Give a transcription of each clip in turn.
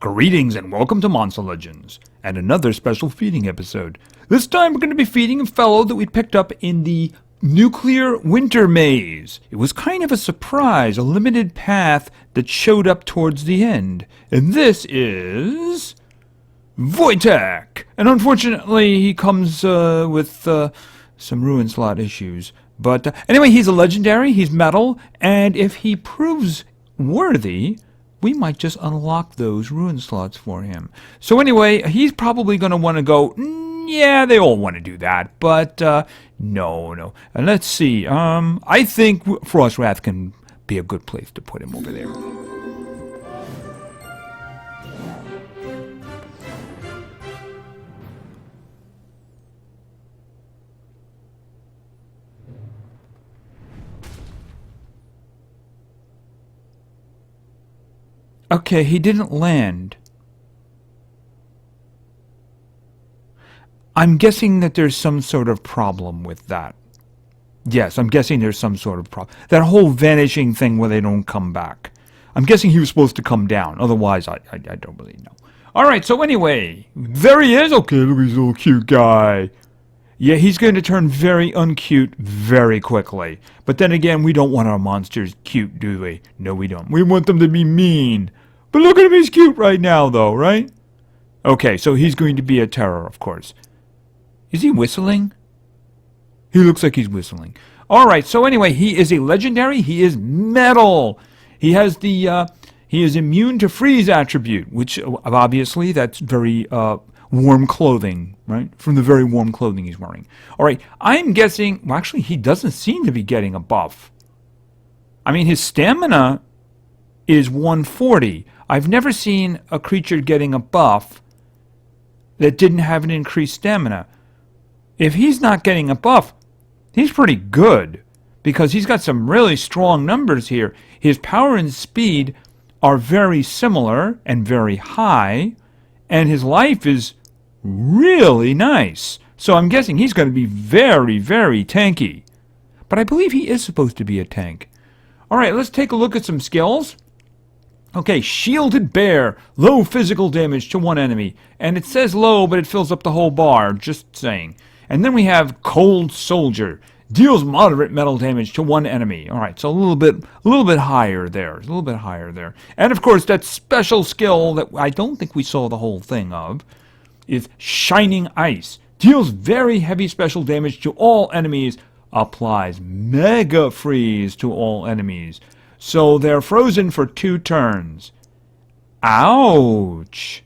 Greetings and welcome to Monster Legends, and another special feeding episode. This time we're going to be feeding a fellow that we picked up in the Nuclear Winter Maze. It was kind of a surprise, a limited path that showed up towards the end. And this is Voytek! And unfortunately he comes with some ruin slot issues. But anyway, he's a legendary, he's metal, and if he proves worthy, we might just unlock those ruin slots for him. So anyway, he's probably going to want to go, yeah, they all want to do that, but no. And let's see, I think Frostwrath can be a good place to put him over there. Okay, he didn't land. I'm guessing that there's some sort of problem with that. Yes, I'm guessing there's some sort of problem. That whole vanishing thing where they don't come back. I'm guessing he was supposed to come down. Otherwise, I don't really know. Alright, so anyway, there he is. Okay, look at this little cute guy. Yeah, he's going to turn very uncute very quickly. But then again, we don't want our monsters cute, do we? No, we don't. We want them to be mean. But look at him, he's cute right now, though, right? Okay, so he's going to be a terror, of course. Is he whistling? He looks like he's whistling. Alright, so anyway, he is a legendary. He is metal. He has the, he is immune to freeze attribute, which obviously that's very, warm clothing, right? From the very warm clothing he's wearing. Alright, I'm guessing, well actually he doesn't seem to be getting a buff. I mean, his stamina is 140. I've never seen a creature getting a buff that didn't have an increased stamina. If he's not getting a buff, he's pretty good, because he's got some really strong numbers here. His power and speed are very similar and very high, and his life is really nice. So I'm guessing he's going to be very, very tanky. But I believe he is supposed to be a tank. Alright, let's take a look at some skills. Okay, Shielded Bear. Low physical damage to one enemy. And it says low, but it fills up the whole bar. Just saying. And then we have Cold Soldier. Deals moderate metal damage to one enemy. Alright, so a little bit higher there. A little bit higher there. And of course, that special skill that I don't think we saw the whole thing of is Shining Ice. Deals very heavy special damage to all enemies. Applies Mega Freeze to all enemies. So they're frozen for 2 turns. Ouch!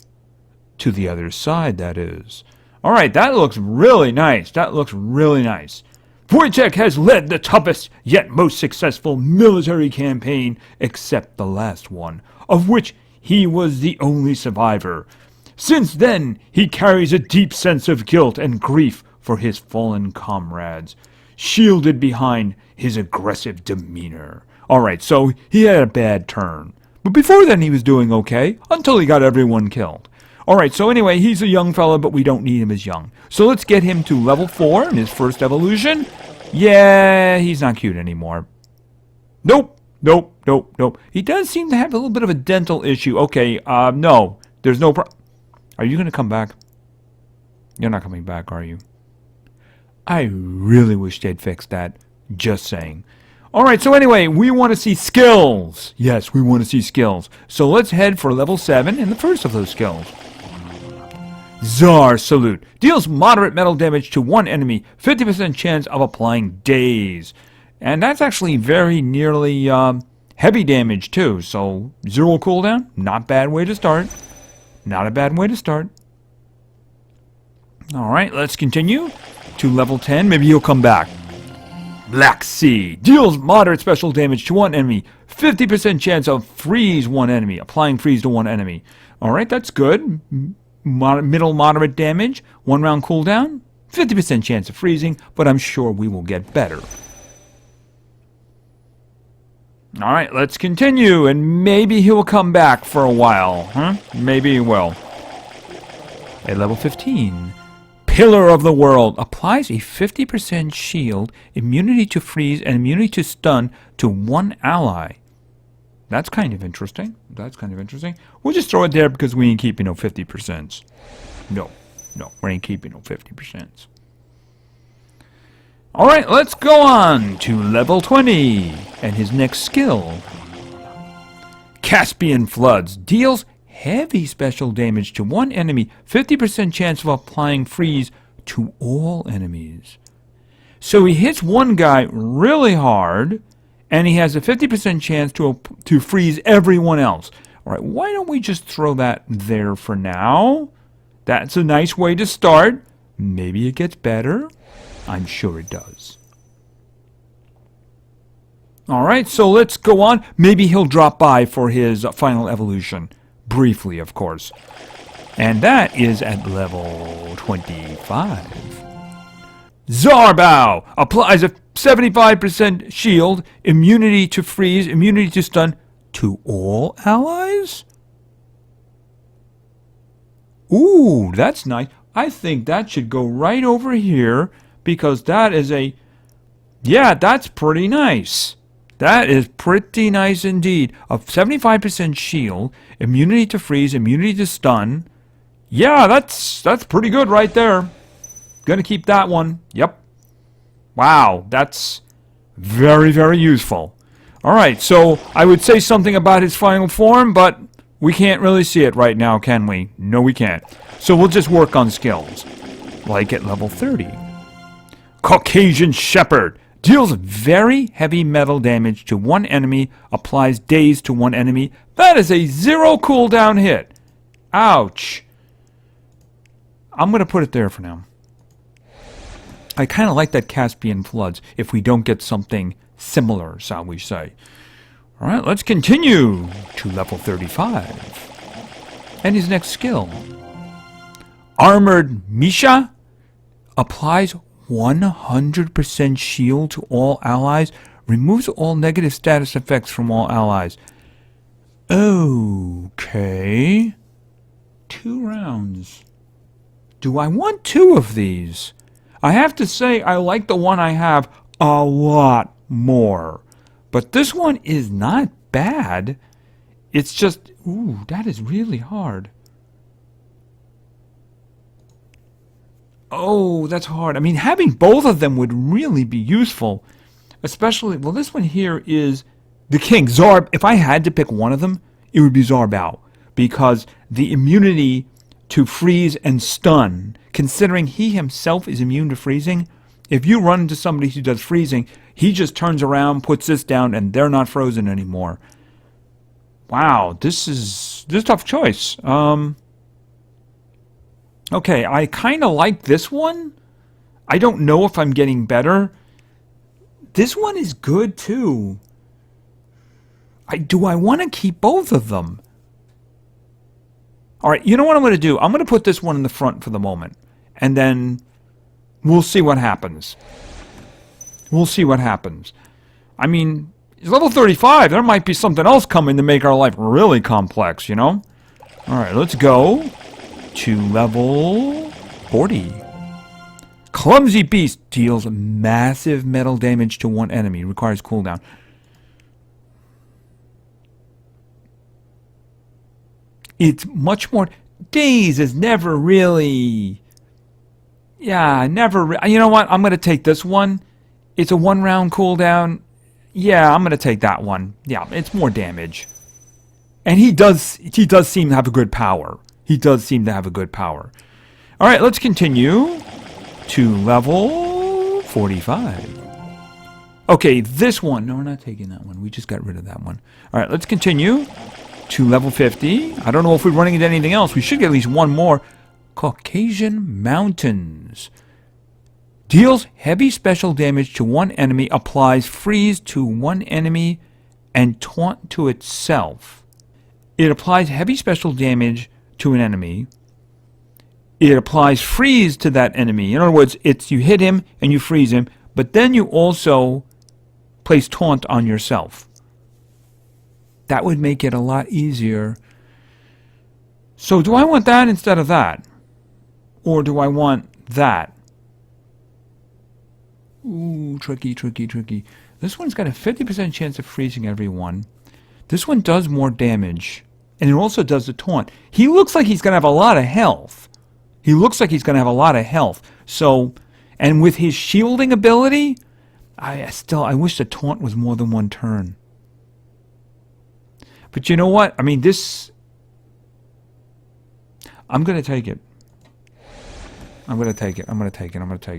To the other side, that is. Alright, that looks really nice. That looks really nice. Voytek has led the toughest yet most successful military campaign, except the last one, of which he was the only survivor. Since then, he carries a deep sense of guilt and grief for his fallen comrades, shielded behind his aggressive demeanor. Alright, so he had a bad turn. But before then he was doing okay, until he got everyone killed. Alright, so anyway, he's a young fella, but we don't need him as young. So let's get him to level 4 in his first evolution. Yeah, he's not cute anymore. Nope. He does seem to have a little bit of a dental issue. Okay, no, there's no Are you going to come back? You're not coming back, are you? I really wish they'd fix that. Just saying. Alright, so anyway, we want to see skills. Yes, we want to see skills. So let's head for level 7 and the first of those skills. Czar Salute. Deals moderate metal damage to one enemy. 50% chance of applying daze. And that's actually very nearly heavy damage too. So 0 cooldown. Not bad way to start. Not a bad way to start. Alright, let's continue to level 10. Maybe he'll come back. Black Sea. Deals moderate special damage to one enemy. 50% chance of freeze one enemy. Applying freeze to one enemy. Alright, that's good. Middle moderate damage. 1 round cooldown. 50% chance of freezing, but I'm sure we will get better. Alright, let's continue, and maybe he will come back for a while, huh? Maybe he will. At level 15. Pillar of the World applies a 50% shield, immunity to freeze, and immunity to stun to one ally. That's kind of interesting. That's kind of interesting. We'll just throw it there because we ain't keeping no 50%. No, we ain't keeping no 50%. Alright, let's go on to level 20 and his next skill. Caspian Floods deals heavy special damage to one enemy, 50% chance of applying freeze to all enemies. So he hits one guy really hard, and he has a 50% chance to freeze everyone else. Alright, why don't we just throw that there for now? That's a nice way to start. Maybe it gets better. I'm sure it does. Alright, so let's go on. Maybe he'll drop by for his final evolution. Briefly, of course. And that is at level 25. Zarbao applies a 75% shield, immunity to freeze, immunity to stun to all allies? Ooh, that's nice. I think that should go right over here because that is a... Yeah, that's pretty nice. That is pretty nice indeed. A 75% shield, immunity to freeze, immunity to stun. Yeah, that's pretty good right there. Gonna keep that one. Yep. Wow, that's very, very useful. Alright, so I would say something about his final form, but we can't really see it right now, can we? No, we can't. So we'll just work on skills. Like at level 30. Caucasian Shepherd. Deals very heavy metal damage to one enemy, applies daze to one enemy. That is a 0 cooldown hit. Ouch. I'm going to put it there for now. I kind of like that Caspian Floods if we don't get something similar, shall we say. Alright, let's continue to level 35. And his next skill. Armored Misha applies 100% shield to all allies, removes all negative status effects from all allies. Okay. 2 rounds. Do I want 2 of these? I have to say I like the one I have a lot more. But this one is not bad. It's just, ooh, that is really hard. Oh, that's hard. I mean, having both of them would really be useful. Especially, well, this one here is the king. Zarb, if I had to pick one of them, it would be Zarbao. Because the immunity to freeze and stun, considering he himself is immune to freezing, if you run into somebody who does freezing, he just turns around, puts this down, and they're not frozen anymore. Wow, this is a tough choice. Okay, I kind of like this one. I don't know if I'm getting better. This one is good, too. Do I want to keep both of them? Alright, you know what I'm going to do? I'm going to put this one in the front for the moment. And then we'll see what happens. We'll see what happens. I mean, it's level 35. There might be something else coming to make our life really complex, you know? Alright, let's go to level 40. Clumsy Beasts deals massive metal damage to one enemy. Requires cooldown. It's much more... Daze is never really... Yeah, never... You know what? I'm going to take this one. It's a 1-round cooldown. Yeah, I'm going to take that one. Yeah, it's more damage. And he does seem to have a good power. He does seem to have a good power. Alright, let's continue to level 45. Okay, this one... No, we're not taking that one. We just got rid of that one. Alright, let's continue to level 50. I don't know if we're running into anything else. We should get at least one more. Caucasian Mountains. Deals heavy special damage to one enemy, applies freeze to one enemy, and taunt to itself. It applies heavy special damage to an enemy. It applies freeze to that enemy. In other words, you hit him and you freeze him, but then you also place taunt on yourself. That would make it a lot easier. So do I want that instead of that? Or do I want that? Ooh, tricky, tricky, tricky. This one's got a 50% chance of freezing everyone. This one does more damage, and it also does the taunt. He looks like he's going to have a lot of health. So, and with his shielding ability, I wish the taunt was more than one turn. But you know what? I mean, I'm going to take it. I'm going to take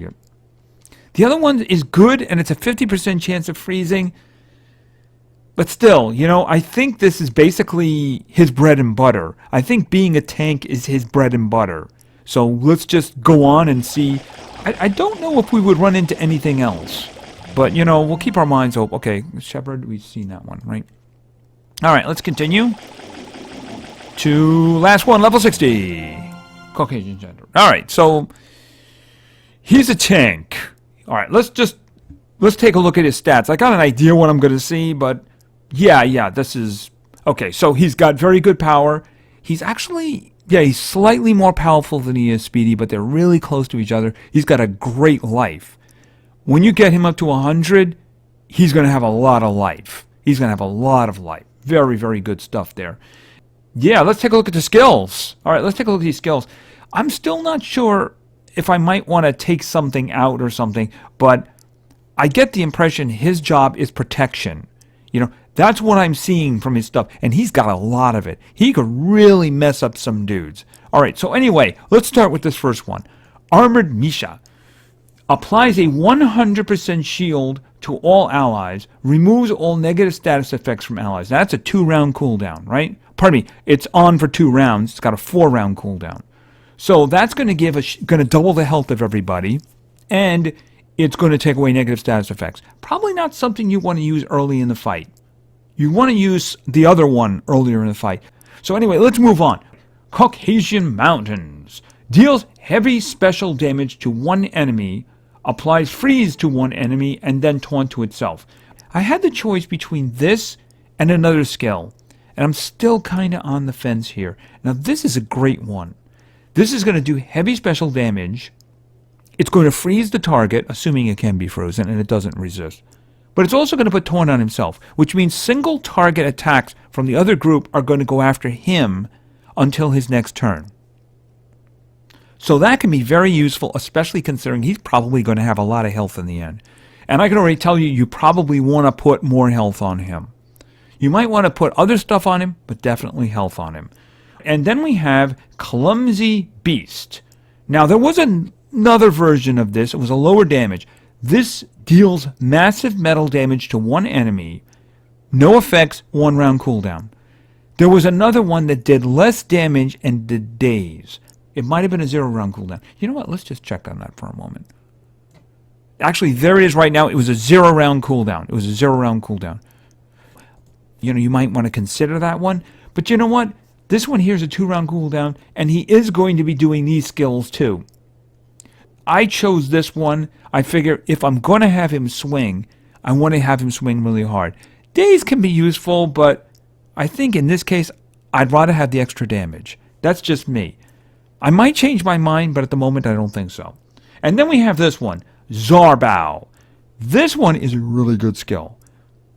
it. The other one is good, and it's a 50% chance of freezing. But still, I think this is basically his bread and butter. I think being a tank is his bread and butter. So let's just go on and see. I don't know if we would run into anything else. But, we'll keep our minds open. Okay, Shepherd, we've seen that one, right? All right, let's continue to last one, level 60. Caucasian gender. All right, so he's a tank. All right, let's take a look at his stats. I got an idea what I'm going to see, but yeah, this is... Okay, so he's got very good power. He's actually... Yeah, he's slightly more powerful than he is Speedy, but they're really close to each other. He's got a great life. When you get him up to 100, he's going to have a lot of life. Very, very good stuff there. Yeah, let's take a look at the skills. All right, let's take a look at these skills. I'm still not sure if I might want to take something out or something, but I get the impression his job is protection. That's what I'm seeing from his stuff, and he's got a lot of it. He could really mess up some dudes. All right, so anyway, let's start with this first one. Armored Misha. Applies a 100% shield to all allies, removes all negative status effects from allies. That's a 2-round cooldown, right? Pardon me, it's on for 2 rounds. It's got a 4-round cooldown. So that's going to double the health of everybody, and it's going to take away negative status effects. Probably not something you want to use early in the fight. You want to use the other one earlier in the fight. So anyway, let's move on. Caucasian Mountains. Deals heavy special damage to one enemy, applies freeze to one enemy, and then taunt to itself. I had the choice between this and another skill, and I'm still kind of on the fence here. Now this is a great one. This is going to do heavy special damage. It's going to freeze the target, assuming it can be frozen, and it doesn't resist. But it's also going to put taunt on himself, which means single target attacks from the other group are going to go after him until his next turn. So that can be very useful, especially considering he's probably going to have a lot of health in the end. And I can already tell you probably want to put more health on him. You might want to put other stuff on him, but definitely health on him. And then we have Clumsy Beast. Now, there was another version of this. It was a lower damage. This deals massive metal damage to one enemy. No effects, 1-round cooldown. There was another one that did less damage and did days. It might have been a 0-round cooldown. You know what? Let's just check on that for a moment. Actually, there it is right now. It was a 0-round cooldown. You might want to consider that one. But you know what? This one here is a 2-round cooldown, and he is going to be doing these skills too. I chose this one. I figure if I'm going to have him swing, I want to have him swing really hard. Days can be useful, but I think in this case, I'd rather have the extra damage. That's just me. I might change my mind, but at the moment, I don't think so. And then we have this one, Zarbao. This one is a really good skill.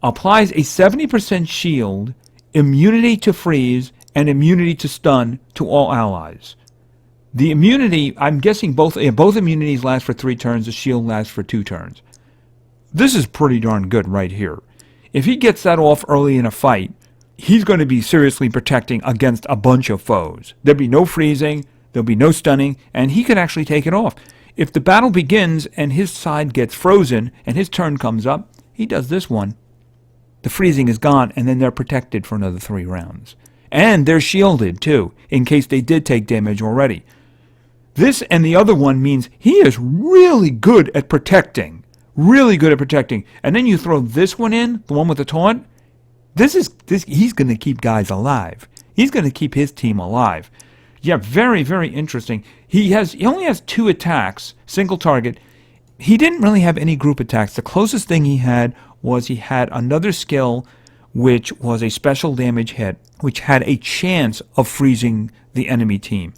Applies a 70% shield, immunity to freeze, and immunity to stun to all allies. The immunity, I'm guessing both immunities last for 3 turns, the shield lasts for 2 turns. This is pretty darn good right here. If he gets that off early in a fight, he's going to be seriously protecting against a bunch of foes. There'll be no freezing, there'll be no stunning, and he could actually take it off. If the battle begins and his side gets frozen and his turn comes up, he does this one. The freezing is gone, and then they're protected for another 3 rounds. And they're shielded, too, in case they did take damage already. This and the other one means he is really good at protecting. And then you throw this one in, the one with the taunt. He's going to keep guys alive. He's going to keep his team alive. Yeah, very, very interesting. He only has 2 attacks, single target. He didn't really have any group attacks. The closest thing he had was he had another skill, which was a special damage hit, which had a chance of freezing the enemy team.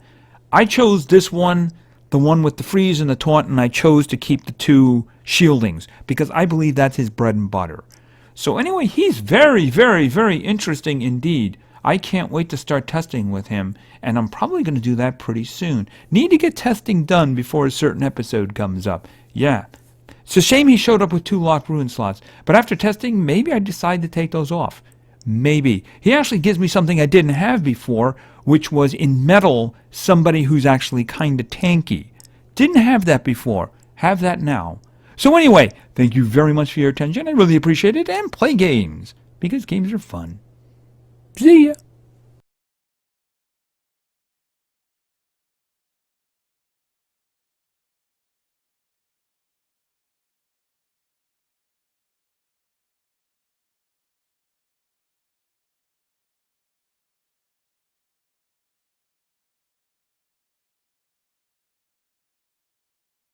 I chose this one, the one with the freeze and the taunt, and I chose to keep the 2 shieldings because I believe that's his bread and butter. So anyway, he's very, very, very interesting indeed. I can't wait to start testing with him, and I'm probably going to do that pretty soon. Need to get testing done before a certain episode comes up. Yeah. It's a shame he showed up with 2 locked ruin slots, but after testing, maybe I decide to take those off. Maybe. He actually gives me something I didn't have before, which was in metal, somebody who's actually kind of tanky. Didn't have that before. Have that now. So anyway, thank you very much for your attention. I really appreciate it. And play games, because games are fun. See ya.